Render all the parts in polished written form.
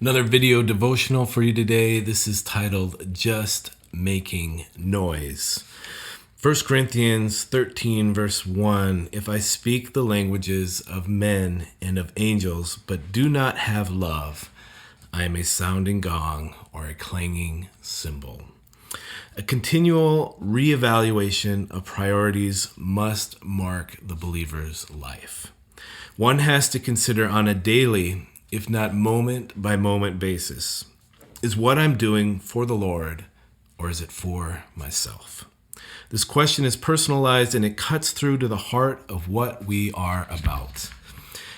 Another video devotional for you today. This is titled Just Making Noise. 1 Corinthians 13 verse 1, if I speak the languages of men and of angels, but do not have love, I am a sounding gong or a clanging cymbal. A continual reevaluation of priorities must mark the believer's life. One has to consider on a daily, if not moment-by-moment basis, is what I'm doing for the Lord, or is it for myself? This question is personalized and it cuts through to the heart of what we are about.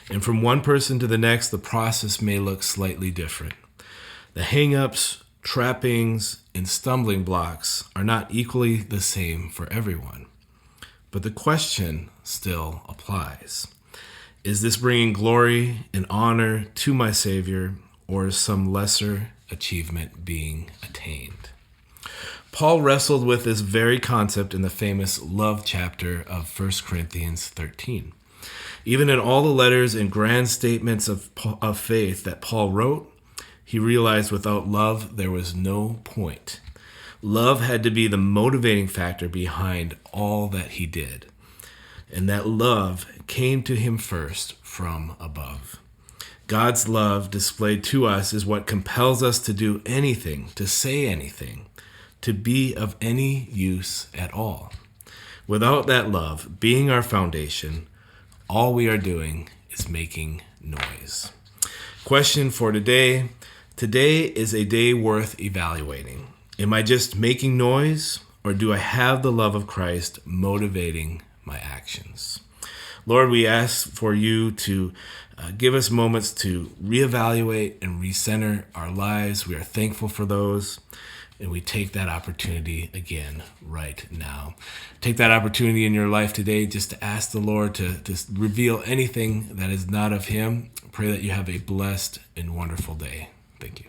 And from one person to the next, the process may look slightly different. The hang-ups, trappings, and stumbling blocks are not equally the same for everyone. But the question still applies. Is this bringing glory and honor to my Savior, or is some lesser achievement being attained? Paul wrestled with this very concept in the famous love chapter of 1 Corinthians 13. Even in all the letters and grand statements of faith that Paul wrote, he realized without love there was no point. Love had to be the motivating factor behind all that he did. And that love came to him first from above. God's love displayed to us is what compels us to do anything, to say anything, to be of any use at all. Without that love being our foundation, all we are doing is making noise. Question for today. Today is a day worth evaluating. Am I just making noise, or do I have the love of Christ motivating my actions? Lord, we ask for you to give us moments to reevaluate and recenter our lives. We are thankful for those, and we take that opportunity again right now. Take that opportunity in your life today just to ask the Lord to reveal anything that is not of him. Pray that you have a blessed and wonderful day. Thank you.